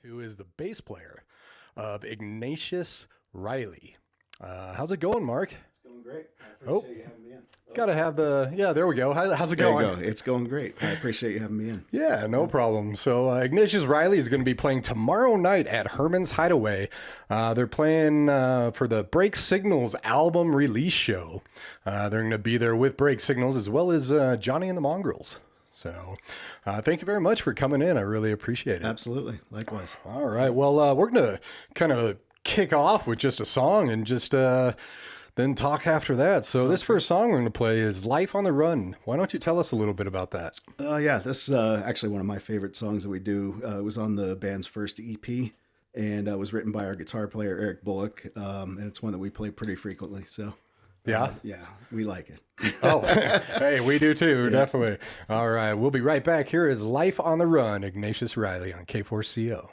who is the bass player of Ignatius Reilly. How's it going, Mark? It's going great. I appreciate you having me in. Gotta have there we go. How's it There going? you go. It's going great. I appreciate you having me in. Yeah, no problem. So Ignatius Reilly is going to be playing tomorrow night at Herman's Hideaway. They're playing for the Break Signals album release show. They're going to be there with Break Signals as well as Johnny and the Mongrels. So thank you very much for coming in. I really appreciate it. Absolutely. Likewise. All right. Well, we're going to kind of kick off with just a song and just then talk after that. So this first song we're going to play is Life on the Run. Why don't you tell us a little bit about that? Yeah, this is actually one of my favorite songs that we do. It was on the band's first EP, and it was written by our guitar player, Eric Bullock, and it's one that we play pretty frequently. So, yeah, we like it. Oh, hey, we do too, definitely. All right, we'll be right back. Here is Life on the Run, Ignatius Reilly on K4CO.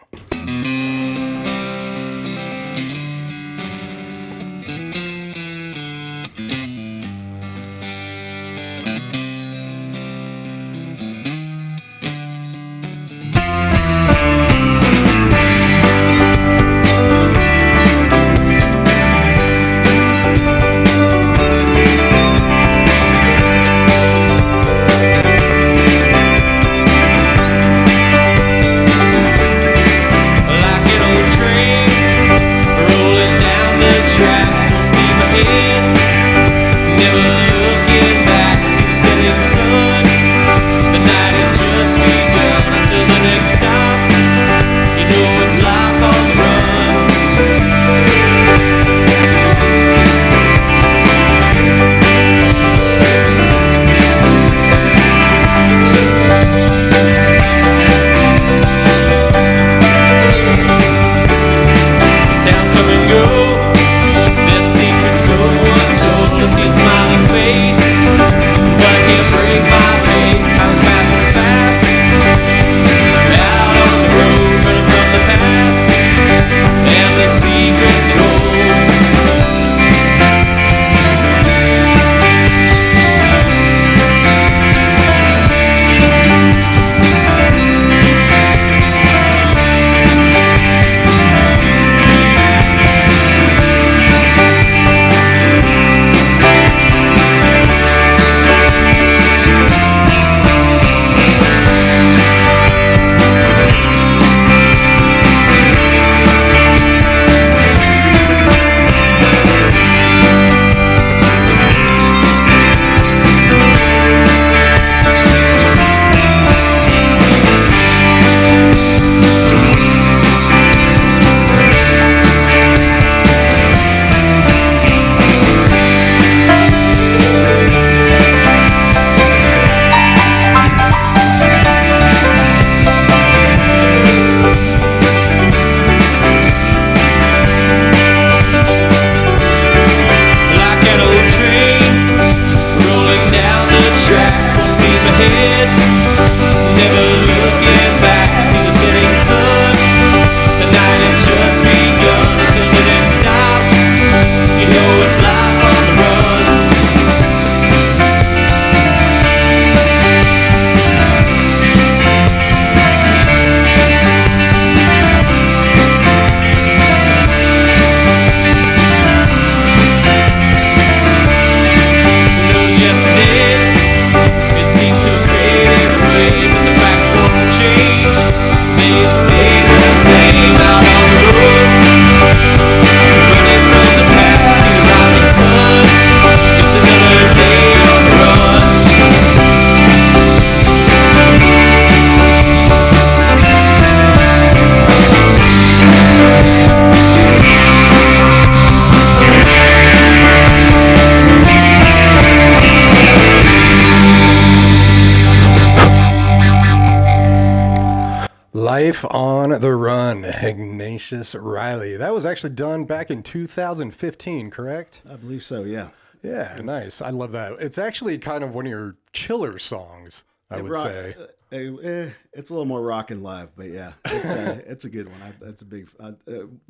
Life on the Run, Ignatius Reilly. That was actually done back in 2015, correct? I believe so, yeah. Yeah, nice. I love that. It's actually kind of one of your chiller songs, I would say. It's a little more rock and live, but yeah, it's a good one. That's a big.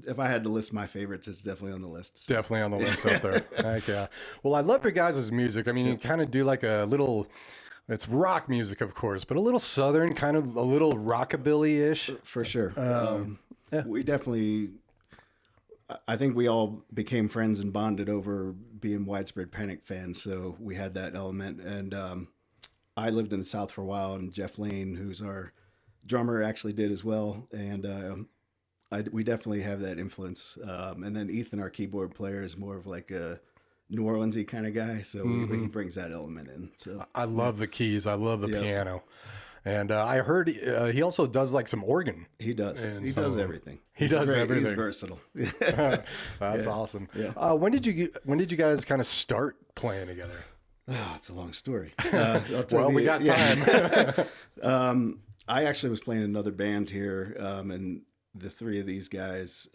If I had to list my favorites, it's definitely on the list. So. Definitely on the list up there. Heck yeah. Well, I love your guys' music. I mean, you kind of do like a little. It's rock music, of course, but a little southern, kind of a little rockabilly-ish. For sure. we definitely, I think we all became friends and bonded over being Widespread Panic fans. So we had that element. And I lived in the South for a while, and Jeff Lane, who's our drummer, actually did as well. And we definitely have that influence. And then Ethan, our keyboard player, is more of like a New Orleans-y kind of guy. So he brings that element in. So I love the keys. I love the piano. And I heard he also does like some organ. He does. He does everything. He does everything. He's versatile. That's awesome. Yeah. When did you guys kind of start playing together? Oh, it's a long story. We got time. I actually was playing another band here, and the three of these guys,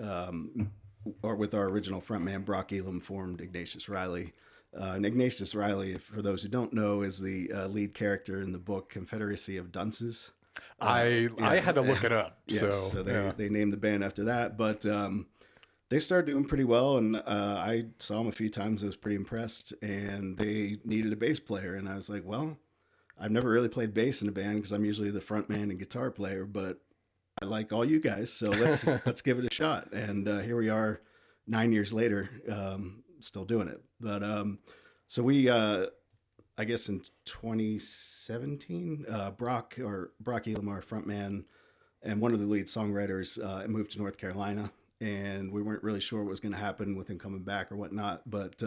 or with our original frontman Brock Elam, formed Ignatius Reilly. And Ignatius Reilly, for those who don't know, is the lead character in the book Confederacy of Dunces. I had to look it up. Yes, so they named the band after that. But they started doing pretty well, and I saw them a few times. I was pretty impressed, and they needed a bass player. And I was like, well, I've never really played bass in a band because I'm usually the front man and guitar player, but I like all you guys, so let's give it a shot. And here we are 9 years later, still doing it. But so we, I guess in 2017, Brock Elam, our front man, and one of the lead songwriters moved to North Carolina, and we weren't really sure what was going to happen with him coming back or whatnot. But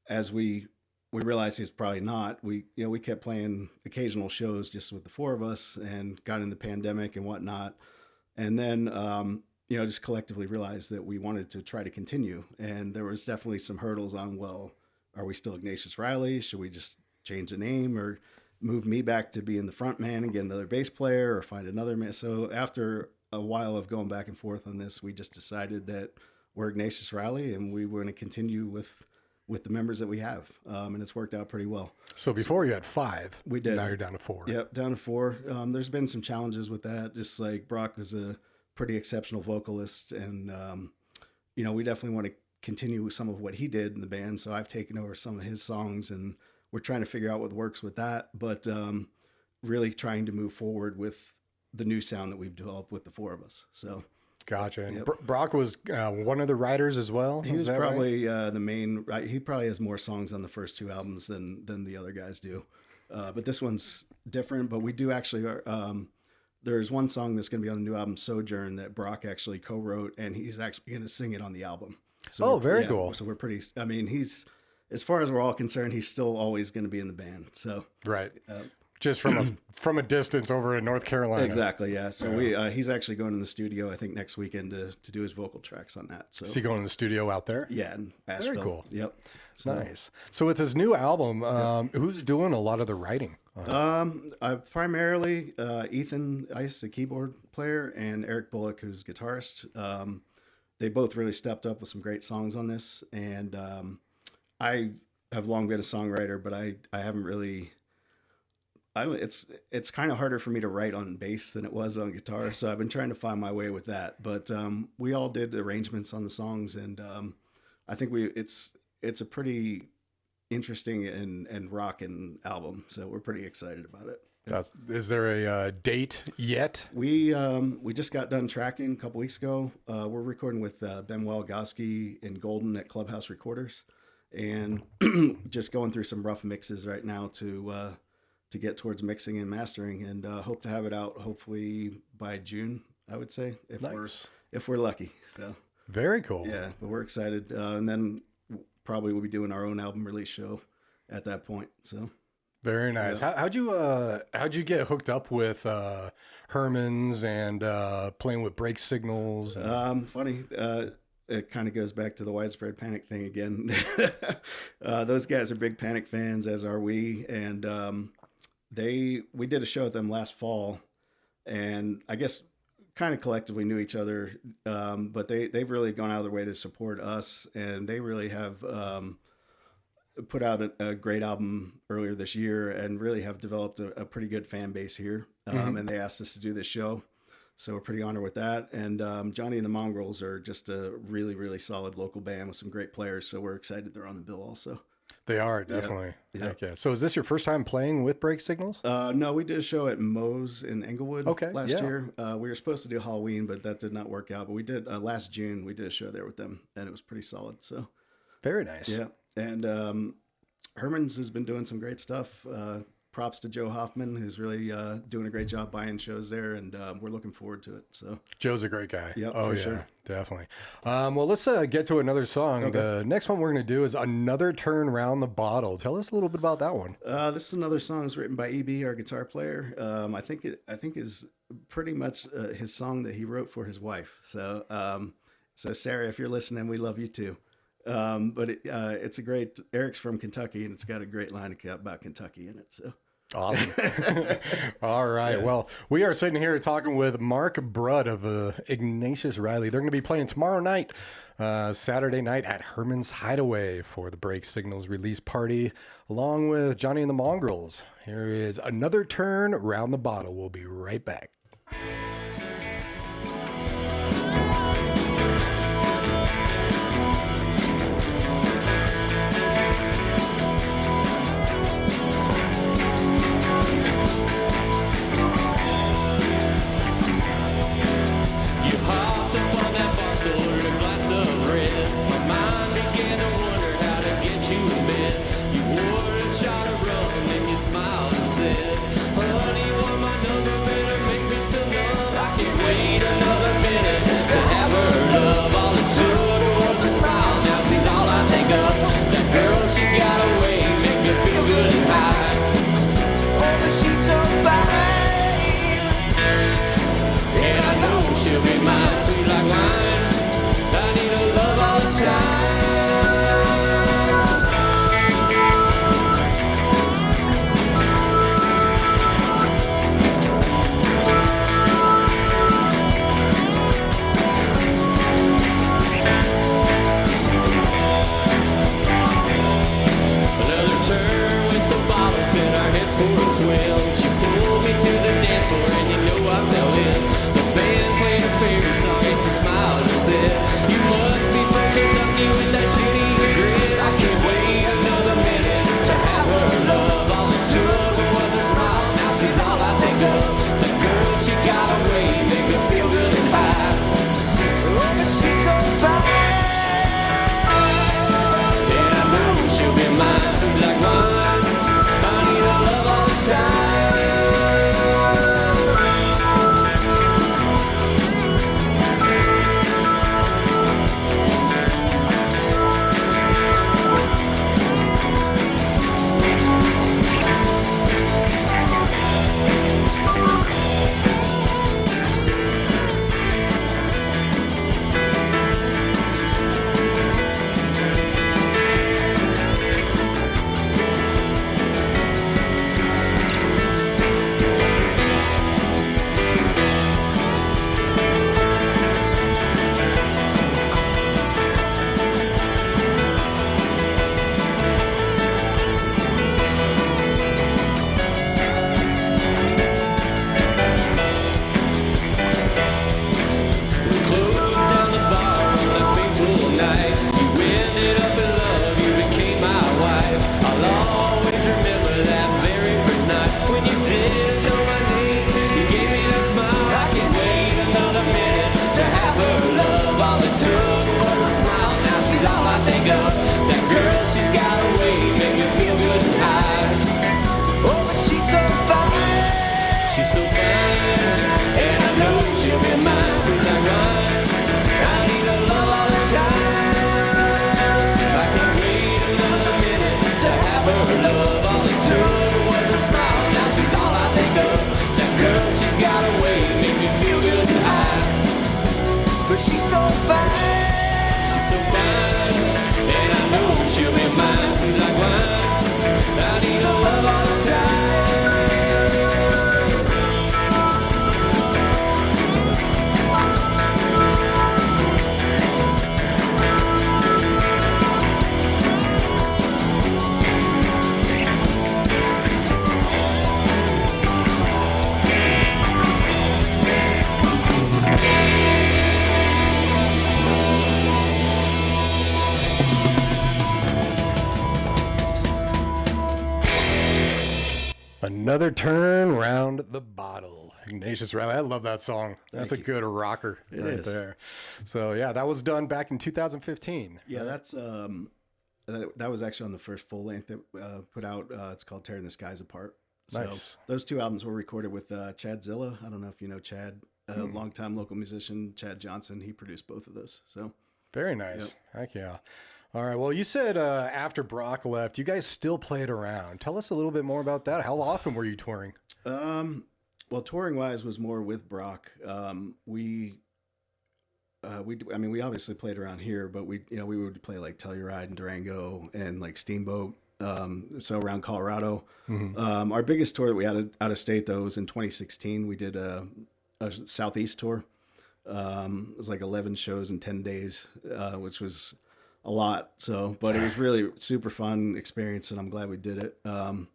as we realized he's probably not, we kept playing occasional shows just with the four of us, and got in the pandemic and whatnot. And then, just collectively realized that we wanted to try to continue. And there was definitely some hurdles on, well, are we still Ignatius Reilly? Should we just change the name or move me back to being the front man and get another bass player or find another man? So after a while of going back and forth on this, we just decided that we're Ignatius Reilly, and we were going to continue with the members that we have. And it's worked out pretty well. So before you had 5, we did. Now you're down to 4. Yep, down to 4. There's been some challenges with that. Just like Brock was a pretty exceptional vocalist, and we definitely want to continue some of what he did in the band. So I've taken over some of his songs, and we're trying to figure out what works with that. But really trying to move forward with the new sound that we've developed with the 4 of us. So. Gotcha. And Brock was one of the writers as well? He was probably the main. He probably has more songs on the first 2 albums than the other guys do. But this one's different. But we do actually. There's one song that's going to be on the new album, Sojourn, that Brock actually co-wrote, and he's actually going to sing it on the album. So very cool. So we're pretty. I mean, he's, as far as we're all concerned, he's still always going to be in the band. So right. Just from a distance over in North Carolina. Exactly, yeah. So he's actually going in the studio, I think, next weekend to do his vocal tracks on that. So is he going in the studio out there? Yeah, in Asheville. Very cool. Yep. So, nice. So with his new album, who's doing a lot of the writing? Primarily Ethan Ice, the keyboard player, and Eric Bullock, who's guitarist. They both really stepped up with some great songs on this, and I have long been a songwriter, but I haven't really. It's kind of harder for me to write on bass than it was on guitar, so I've been trying to find my way with that. But we all did arrangements on the songs, and I think it's a pretty interesting and rockin' album, so we're pretty excited about it. Is there a date yet? We just got done tracking a couple weeks ago. We're recording with Benoit Goski in Golden at Clubhouse Recorders, and just going through some rough mixes right now to get towards mixing and mastering, and hope to have it out hopefully by June, I would say, if we're lucky. So very cool. Yeah, but we're excited, and then probably we'll be doing our own album release show at that point. So very nice. Yeah. How'd you get hooked up with Herman's and playing with Break Signals? Funny. It kind of goes back to the Widespread Panic thing again. Those guys are big Panic fans, as are we, and we did a show with them last fall, and I guess kind of collectively knew each other, but they've really gone out of their way to support us, and they really have put out a great album earlier this year, and really have developed a pretty good fan base here. And they asked us to do this show, so we're pretty honored with that. And Johnny and the Mongrels are just a really, really solid local band with some great players, so we're excited they're on the bill also. They are, definitely. Yep. Heck yeah. So is this your first time playing with Break Signals? No, we did a show at Moe's in Englewood last yeah. year. We were supposed to do Halloween, but that did not work out. But we did last June. We did a show there with them, and it was pretty solid. So very nice. Yeah, and Herman's has been doing some great stuff. Props to Joe Hoffman, who's really doing a great job buying shows there, and we're looking forward to it. So Joe's a great guy. Yep, oh for yeah, sure. Definitely. Well, let's get to another song. Okay. The next one we're going to do is Another Turn Round the Bottle. Tell us a little bit about that one. This is another song that's written by EB, our guitar player. I think is pretty much his song that he wrote for his wife. So Sarah, if you're listening, we love you too. But it's a great. Eric's from Kentucky, and it's got a great line about Kentucky in it. So. Awesome. All right. Yeah. Well, we are sitting here talking with Mark Brut of Ignatius Reilly. They're going to be playing tomorrow night, Saturday night at Herman's Hideaway for the Break Signals release party, along with Johnny and the Mongrels. Here is Another Turn Round the Bottle. We'll be right back. Smiled and said, honey, want my number, better make me Another turn round the bottle. Ignatius Reilly. I love that song. That's a good rocker right there. So yeah, that was done back in 2015. Yeah, that's that was actually on the first full length that put out. It's called Tearing the Skies Apart. So Nice. those two albums were recorded with Chad Zilla. I don't know if you know Chad, a longtime local musician, Chad Johnson. He produced both of those. So very nice. Heck yeah. All right. Well, you said after Brock left, you guys still played around. Tell us a little bit more about that. How often were you touring? Well, touring wise was more with Brock. We obviously played around here, but we would play like Telluride and Durango and like Steamboat. So around Colorado. Our biggest tour that we had out of state though was in 2016. We did a Southeast tour. It was like 11 shows in 10 days, which was a lot. So, but it was really super fun experience, and I'm glad we did it. Whether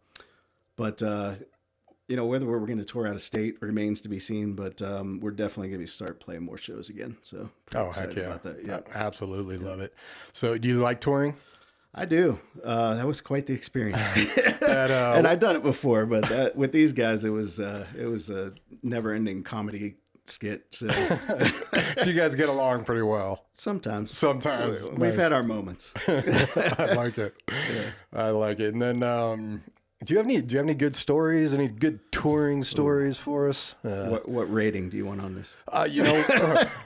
we're going to tour out of state remains to be seen, but we're definitely going to start playing more shows again. So, heck yeah. About that. Yeah, absolutely love it. So, do you like touring? I do. That was quite the experience, and I'd done it before, but with these guys, it was a never-ending comedy skit. So. So you guys get along pretty well. Sometimes Nice. We've had our moments. I like it. Yeah. I like it. And then, do you have any good stories? Any good touring stories for us? What rating do you want on this?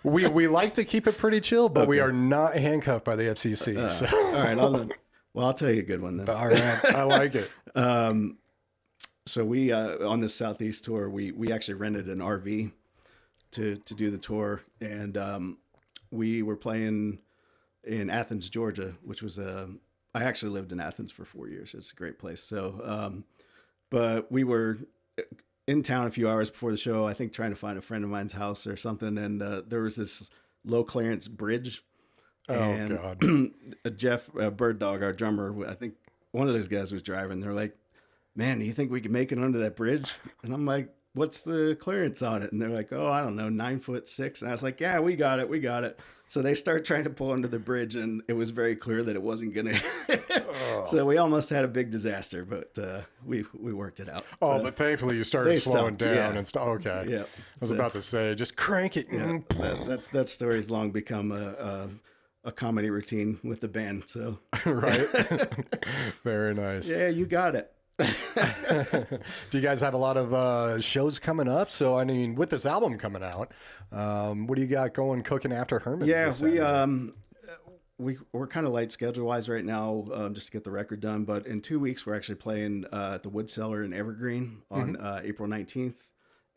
We like to keep it pretty chill, but we are not handcuffed by the FCC. So. All right. I'll tell you a good one then. All right. I like it. So we on this Southeast tour, we actually rented an RV to do the tour, and we were playing in Athens, Georgia, which was I actually lived in Athens for 4 years. It's a great place. So, but we were in town a few hours before the show, I think trying to find a friend of mine's house or something. And there was this low clearance bridge. And God. Jeff Bird Dog, our drummer, I think one of those guys was driving. They're like, "Man, do you think we can make it under that bridge?" And I'm like, "What's the clearance on it?" And they're like, "Oh, I don't know, 9'6". And I was like, "Yeah, we got it. So they start trying to pull under the bridge, and it was very clear that it wasn't going to. So we almost had a big disaster, but we worked it out. Oh, so but thankfully you started slowing down yeah. and stuff. Okay. Yeah. I was about to say, just crank it. Yeah, that story's long become a comedy routine with the band. So right. Very nice. Yeah, you got it. Do you guys have a lot of shows coming up? So, I mean, with this album coming out, what do you got cooking after Herman's? Yeah, we're kind of light schedule wise right now, just to get the record done. But in 2 weeks, we're actually playing at the Wood Cellar in Evergreen on April 19th,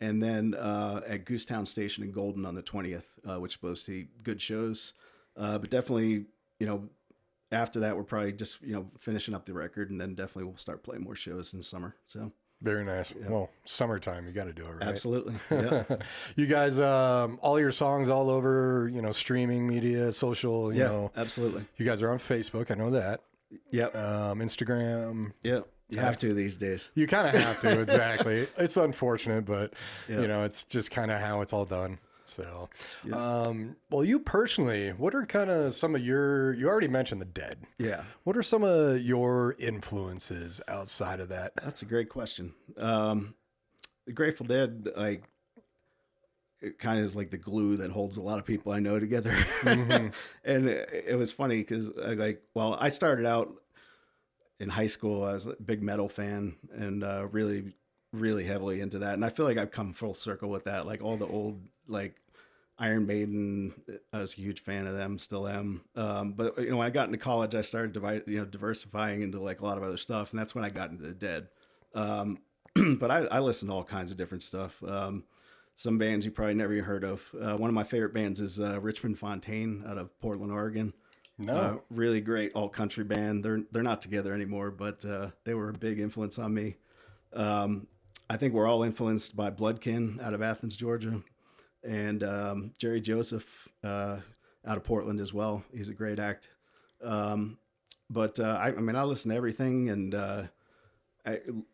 and then at Goosetown Station in Golden on the 20th, which both see good shows. But definitely, after that, we're probably just, finishing up the record, and then definitely we'll start playing more shows in the summer. So very nice. Yeah. Well, summertime, you got to do it, right? Absolutely. Yeah. You guys, all your songs all over, streaming media, social, you know. Absolutely. You guys are on Facebook. I know that. Yep. Instagram. Yeah. You have to these days. You kind of have to. Exactly. It's unfortunate, but it's just kind of how it's all done. So, well, you personally, what are kind of some of you already mentioned the Dead. Yeah. What are some of your influences outside of that? That's a great question. The Grateful Dead, it kind of is like the glue that holds a lot of people I know together. Mm-hmm. And it was funny because I started out in high school. I was a big metal fan and really, really heavily into that. And I feel like I've come full circle with that. Like all the old, Iron Maiden, I was a huge fan of them, still am. But when I got into college, I started diversifying into a lot of other stuff, and that's when I got into the Dead. But I listen to all kinds of different stuff. Some bands you probably never even heard of. One of my favorite bands is Richmond Fontaine out of Portland, Oregon. No, really great alt country band. They're not together anymore, but they were a big influence on me. I think we're all influenced by Bloodkin out of Athens, Georgia. And Jerry Joseph out of Portland as well. He's a great act. But I listen to everything. And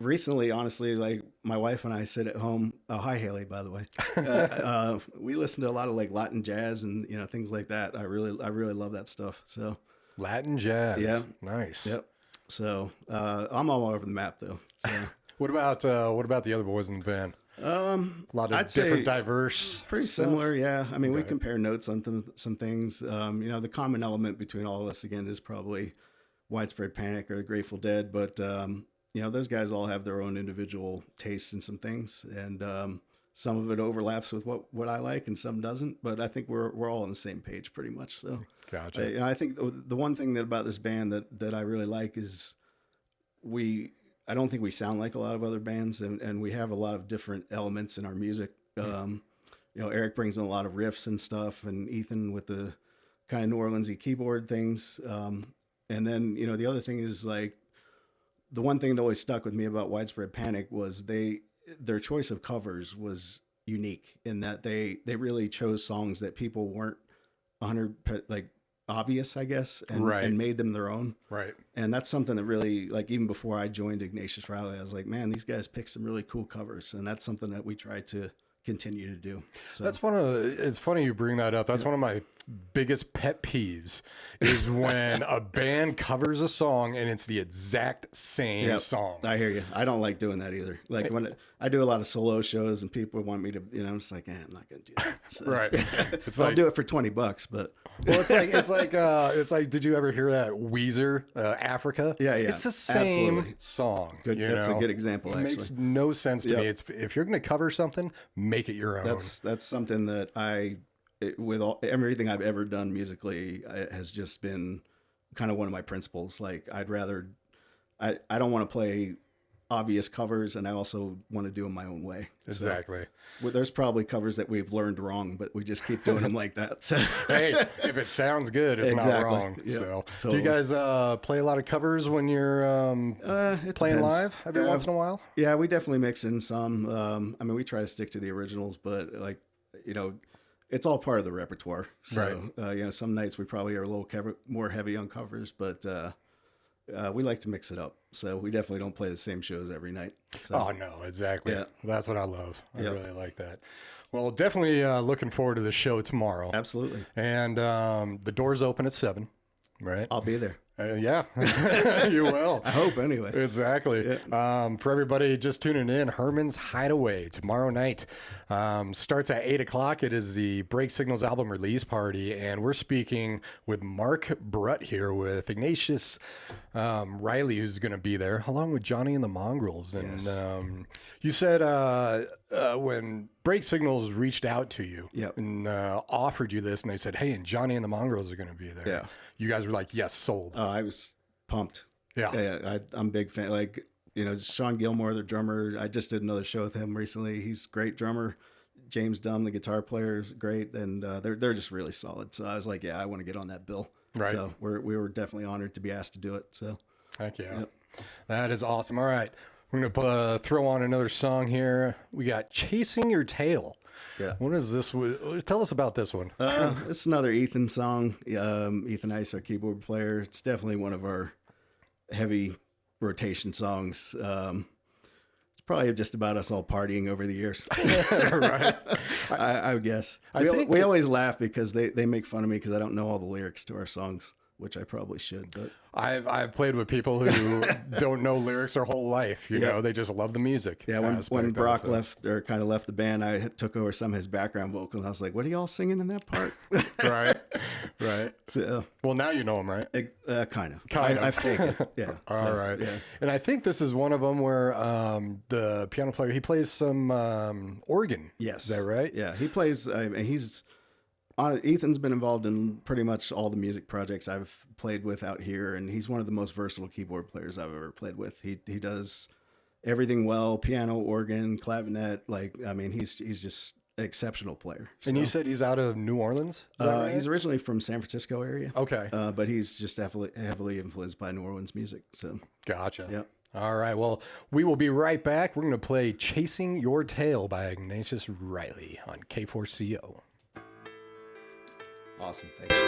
recently, honestly, my wife and I sit at home. Oh, hi, Haley, by the way. We listen to a lot of Latin jazz and things like that. I really love that stuff. So Latin jazz. Yeah. Nice. Yep. So I'm all over the map though. So. What about the other boys in the band? A lot of I'd different, say diverse. pretty stuff. similar, yeah. I mean, we compare notes on some things. The common element between all of us again is probably Widespread Panic or the Grateful Dead, but those guys all have their own individual tastes in some things, and some of it overlaps with what I like, and some doesn't. But I think we're all on the same page pretty much. So, Gotcha. I think the one thing about this band that I really like is I don't think we sound like a lot of other bands, and we have a lot of different elements in our music. Eric brings in a lot of riffs and stuff, and Ethan with the kind of New Orleans-y keyboard things. And then, the other thing is like, the one thing that always stuck with me about Widespread Panic was their choice of covers was unique in that they really chose songs that people weren't 100 like obvious, I guess, and made them their own. Right. And that's something that really, like, even before I joined Ignatius Reilly, I was like, man, these guys pick some really cool covers, and that's something that we try to continue to do. So it's funny you bring that up. That's one of my biggest pet peeves is when a band covers a song and it's the exact same song. I hear you. I don't like doing that either. Like when I do a lot of solo shows and people want me to, I'm just like, I'm not going to do that. So, right. It's I'll do it for $20, but it's like, did you ever hear that Weezer, Africa? Yeah. It's the same Absolutely. song. Good. That's a good example. It makes no sense to me. If you're going to cover something, make it your own. That's something that with everything I've ever done musically, it has just been kind of one of my principles. Like I don't want to play obvious covers, and I also want to do them my own way. Exactly. So, there's probably covers that we've learned wrong, but we just keep doing them like that. So. Hey, if it sounds good, it's not wrong. Yep, so, totally. Do you guys play a lot of covers when you're playing depends. live every once in a while? Yeah, we definitely mix in some. We try to stick to the originals, but it's all part of the repertoire. So, right. Some nights we probably are a little more heavy on covers, but we like to mix it up. So we definitely don't play the same shows every night. So. Oh, no, exactly. Yeah. That's what I love. I really like that. Well, definitely looking forward to the show tomorrow. Absolutely. And the doors open at 7, right? I'll be there. Yeah, you will. I hope anyway. Exactly. Yeah. For everybody just tuning in, Herman's Hideaway tomorrow night starts at 8:00. It is the Break Signals album release party, and we're speaking with Mark Brut here with Ignatius Reilly, who's going to be there, along with Johnny and the Mongrels. And Yes. You said when Break Signals reached out to you and offered you this, and they said, "Hey, and Johnny and the Mongrels are going to be there." Yeah. You guys were like, "Yes, sold." I was pumped. Yeah. I'm a big fan. Like, Sean Gilmore, the drummer, I just did another show with him recently. He's a great drummer. James Dunn, the guitar player, is great. And they're just really solid. So I was like, I want to get on that bill. Right. So we were definitely honored to be asked to do it. So heck yeah. That is awesome. All right. We're going to throw on another song here. We got Chasing Your Tail. Yeah. What is this? Tell us about this one. It's another Ethan song. Ethan Ice, our keyboard player. It's definitely one of our heavy rotation songs. It's probably just about us all partying over the years. Right. I would guess. We always laugh because they make fun of me because I don't know all the lyrics to our songs, which I probably should. But I've played with people who don't know lyrics their whole life. You know, they just love the music. Yeah, when Brock left the band, I took over some of his background vocals. I was like, "What are y'all singing in that part?" Right. So, well, now you know him, right? Kind of. I fake it. Yeah. All right. Yeah. And I think this is one of them where the piano player, he plays some organ. Yes. Is that right? Yeah, he plays. Ethan's been involved in pretty much all the music projects I've played with out here, and he's one of the most versatile keyboard players I've ever played with. He does everything well: piano, organ, clavinet. He's just an exceptional player. So, and you said he's out of New Orleans? Is that right? He's originally from San Francisco area. Okay. But he's just heavily influenced by New Orleans music. So gotcha. Yep. All right. Well, we will be right back. We're going to play Chasing Your Tail by Ignatius Reilly on K4CO. Awesome. Thanks.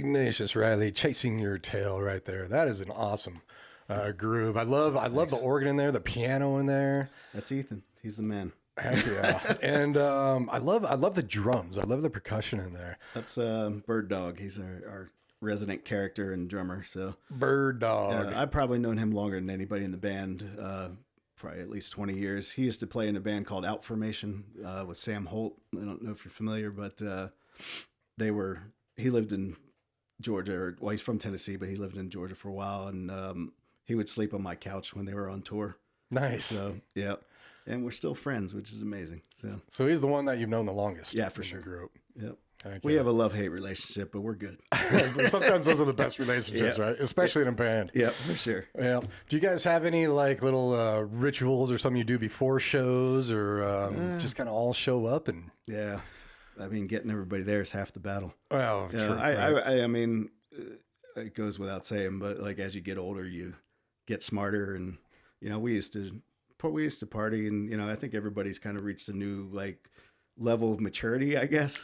Ignatius Reilly, Chasing Your Tail right there. That is an awesome groove. I love the organ in there, the piano in there. That's Ethan. He's the man. Heck yeah. And I love the drums. I love the percussion in there. That's Bird Dog. He's our resident character and drummer. So Bird Dog. I've probably known him longer than anybody in the band. Probably at least 20 years. He used to play in a band called Outformation with Sam Holt. I don't know if you're familiar, but he lived in Georgia. He's from Tennessee, but he lived in Georgia for a while, and he would sleep on my couch when they were on tour. Nice. So, yeah. And we're still friends, which is amazing. So he's the one that you've known the longest. Yeah, for sure. Group. Yep. We have a love-hate relationship, but we're good. Sometimes those are the best relationships, right? Especially in a band. Yeah, for sure. Yeah. Do you guys have any like little rituals or something you do before shows, or just kind of all show up and? Yeah, I mean, getting everybody there is half the battle. Well, true. I mean, it goes without saying, but like as you get older, you get smarter, and we used to party, and I think everybody's kind of reached a new like level of maturity, I guess,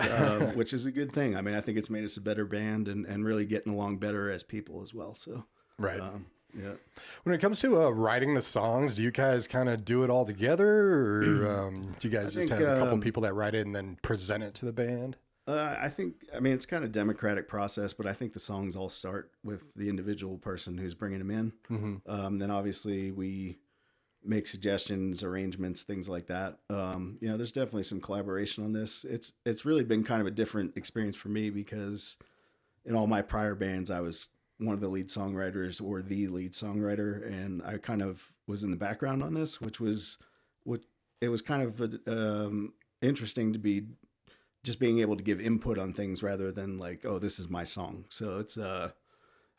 which is a good thing. I mean, I think it's made us a better band and really getting along better as people as well. So, right. Yeah. When it comes to writing the songs, do you guys kind of do it all together, or do you guys just have a couple people that write it and then present it to the band? I mean, it's kind of democratic process, but I think the songs all start with the individual person who's bringing them in. Mm-hmm. Then obviously we make suggestions, arrangements, things like that. There's definitely some collaboration on this. It's really been kind of a different experience for me because in all my prior bands, I was one of the lead songwriters or the lead songwriter, and I kind of was in the background on this, which was kind of interesting to be just being able to give input on things rather than like, oh, this is my song. So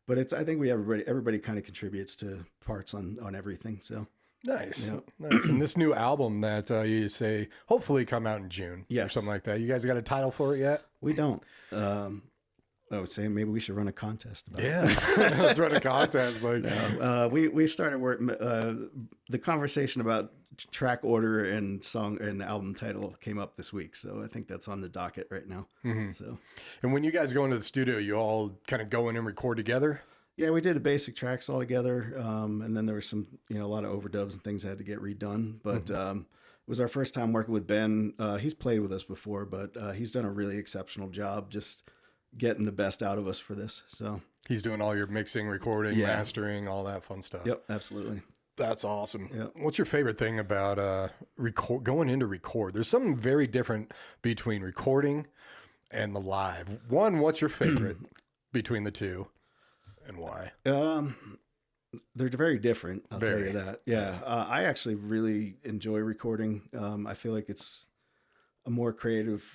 I think everybody kind of contributes to parts on everything. So. Nice. Yeah. Nice. And this new album that you say hopefully come out in June or something like that. You guys got a title for it yet? We don't. I would say maybe we should run a contest about it. Let's run a contest. We started work. The conversation about track order and song and album title came up this week, so I think that's on the docket right now. Mm-hmm. So, and when you guys go into the studio, you all kind of go in and record together? Yeah, we did the basic tracks all together, and then there was some, a lot of overdubs and things that had to get redone. But it was our first time working with Ben. He's played with us before, but he's done a really exceptional job just getting the best out of us for this. So he's doing all your mixing, recording, mastering, all that fun stuff. Yep, absolutely. That's awesome. Yep. What's your favorite thing about going in to record? There's something very different between recording and the live. One, what's your favorite between the two? And why? They're very different. I'll tell you that. Yeah. I actually really enjoy recording. I feel like it's a more creative,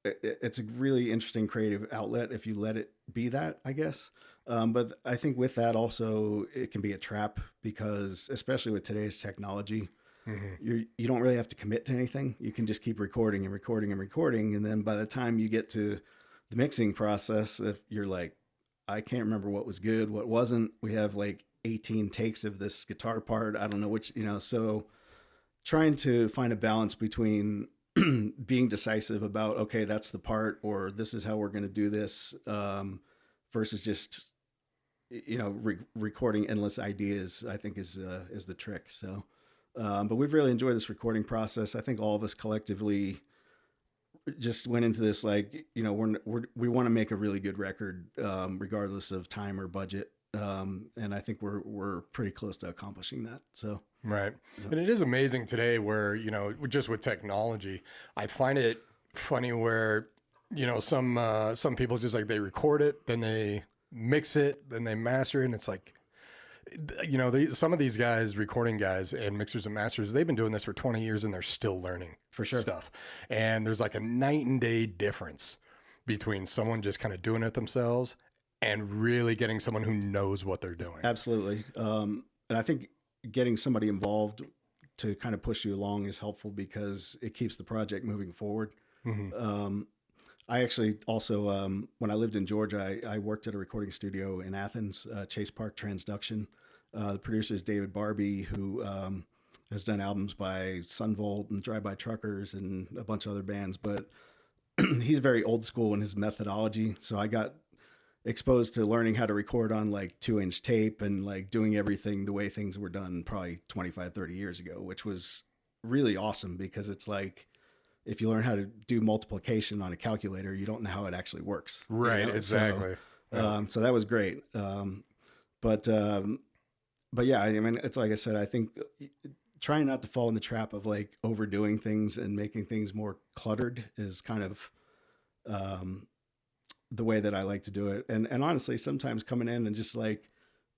it's a really interesting creative outlet if you let it be that, I guess. But I think with that also, it can be a trap because especially with today's technology, you don't really have to commit to anything. You can just keep recording and recording and recording. And then by the time you get to the mixing process, if you're like, I can't remember what was good, what wasn't. We have like 18 takes of this guitar part. I don't know which, so trying to find a balance between being decisive about, okay, that's the part, or this is how we're going to do this, versus just, recording endless ideas, I think is the trick. So, but we've really enjoyed this recording process. I think all of us collectively just went into this like, we want to make a really good record, regardless of time or budget. And I think we're pretty close to accomplishing that. So, right. Yeah. And it is amazing today where, just with technology, I find it funny where, some people just like they record it, then they mix it, then they master it. And it's like, some of these guys, recording guys and mixers and masters, they've been doing this for 20 years and they're still learning stuff. And there's like a night and day difference between someone just kind of doing it themselves and really getting someone who knows what they're doing. Absolutely. And I think getting somebody involved to kind of push you along is helpful because it keeps the project moving forward. Mm-hmm. I actually also, when I lived in Georgia, I worked at a recording studio in Athens, Chase Park Transduction. The producer is David Barbie, who has done albums by Sunvolt and Drive-By Truckers and a bunch of other bands. But he's very old school in his methodology. So I got exposed to learning how to record on like 2-inch tape and like doing everything the way things were done probably 25, 30 years ago, which was really awesome because it's like, if you learn how to do multiplication on a calculator, you don't know how it actually works. Right. You know? Exactly. So that was great. But yeah, I mean, it's like I said, I think trying not to fall in the trap of like overdoing things and making things more cluttered is kind of, the way that I like to do it. And honestly, sometimes coming in and just like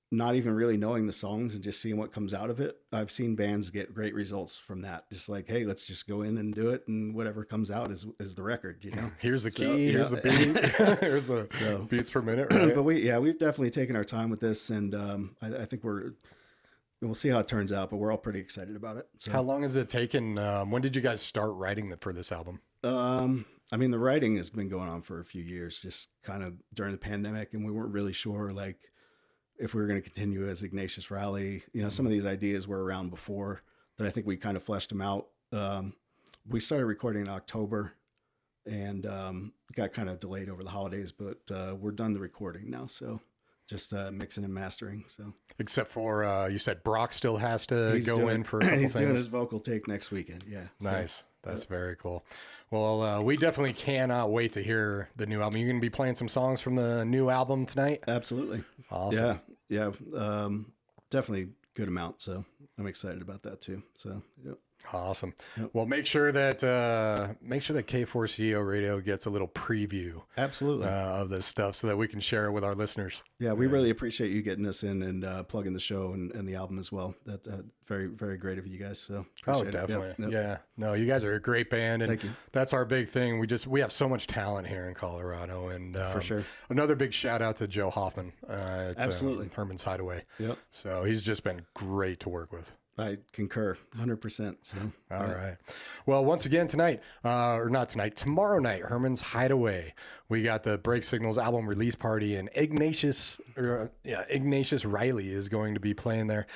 not even really knowing the songs and just seeing what comes out of it. I've seen bands get great results from that. Just like, hey, let's just go in and do it, and whatever comes out is the record, you know. Here's the key, here's the beat, here's the beats per minute, right? But we've definitely taken our time with this, and I think we'll see how it turns out, but we're all pretty excited about it. So. How long has it taken? When did you guys start writing for this album? I mean, the writing has been going on for a few years, just kind of during the pandemic, and we weren't really sure like if we were going to continue as Ignatius Reilly. You know, some of these ideas were around before that. I think we kind of fleshed them out. We started recording in October and got kind of delayed over the holidays, but we're done the recording now. So just mixing and mastering. So except for you said Brock still has to go in for a couple he's things. doing his vocal take next weekend. Yeah. Nice. So, that's very cool. Well, we definitely cannot wait to hear the new album. You're going to be playing some songs from the new album tonight? Absolutely. Awesome. Yeah. Definitely good amount. So I'm excited about that too. So, yep. Awesome. Yep. Well, make sure that K4CO Radio gets a little preview absolutely of this stuff so that we can share it with our listeners. Yeah, we really appreciate you getting us in and plugging the show and the album as well. That's very, very great of you guys. So definitely. Yep. Yeah. No, you guys are a great band, and that's our big thing. We have so much talent here in Colorado, and for sure. Another big shout out to Joe Hoffman at absolutely Herman's Hideaway. Yep. So he's just been great to work with. I concur 100%. So, all right. Well, once again, tomorrow night, Herman's Hideaway, we got the Break Signals album release party, and Ignatius Reilly is going to be playing there.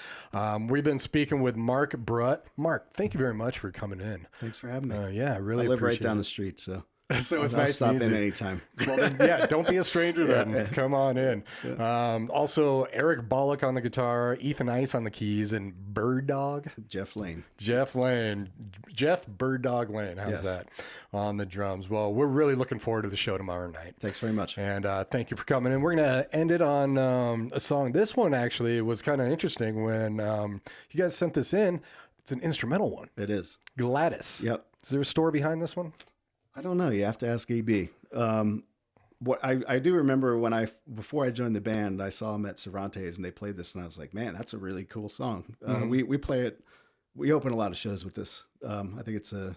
We've been speaking with Mark Brut. Mark, thank you very much for coming in. Thanks for having me. Yeah, I really live appreciate right down it. the street, so. So it's I'll nice stop to in anytime. Well, then, don't be a stranger then. Come on in. Yeah. Also, Eric Bollock on the guitar, Ethan Ice on the keys, and Bird Dog. Jeff Jeff Bird Dog Lane. How's that on the drums? Well, we're really looking forward to the show tomorrow night. Thanks very much. And thank you for coming in. We're going to end it on a song. This one actually was kind of interesting when you guys sent this in. It's an instrumental one. It is. Gladys. Yep. Is there a story behind this one? I don't know. You have to ask EB. What I do remember before I joined the band, I saw them at Cervantes and they played this, and I was like, man, that's a really cool song. We play it. We open a lot of shows with this. I think it's a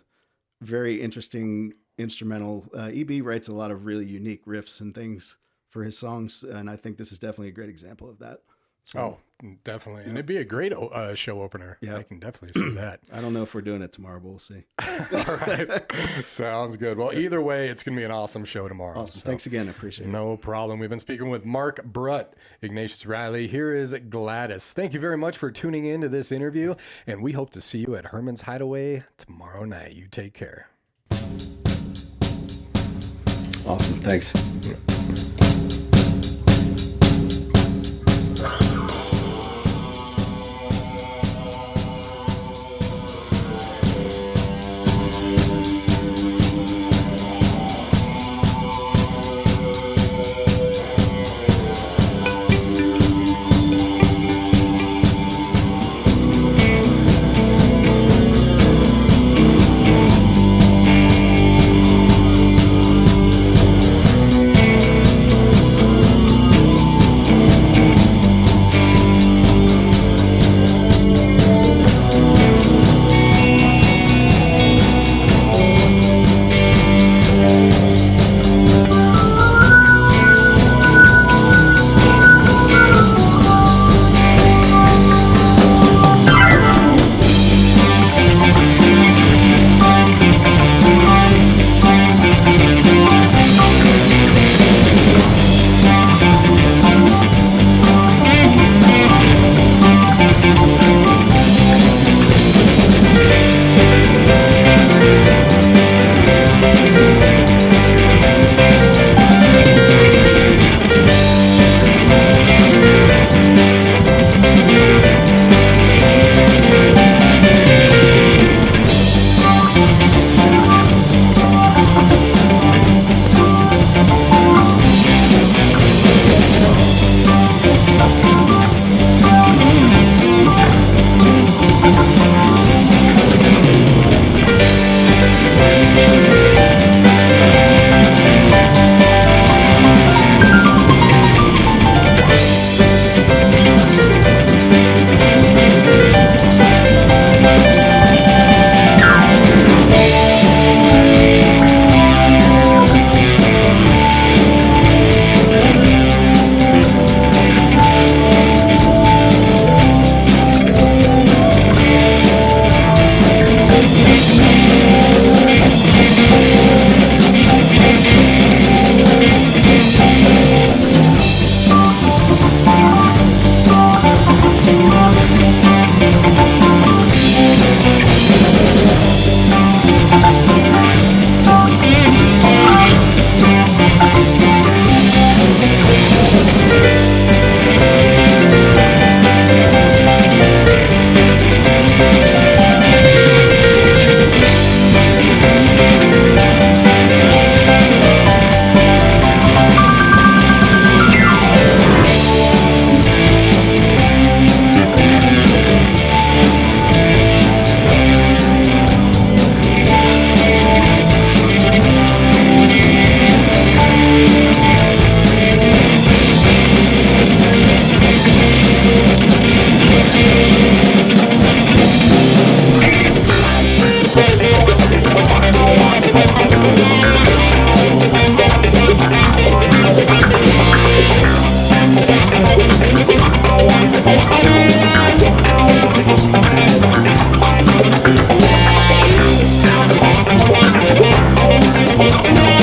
very interesting instrumental. EB writes a lot of really unique riffs and things for his songs, and I think this is definitely a great example of that. So, definitely. And it'd be a great show opener. Yeah. I can definitely see that. I don't know if we're doing it tomorrow, but we'll see. All right. Sounds good. Well, either way, it's going to be an awesome show tomorrow. Awesome. So. Thanks again. I appreciate it. No problem. We've been speaking with Mark Brut, Ignatius Reilly. Here is Gladys. Thank you very much for tuning in to this interview, and we hope to see you at Herman's Hideaway tomorrow night. You take care. Awesome. Thanks. Thank you.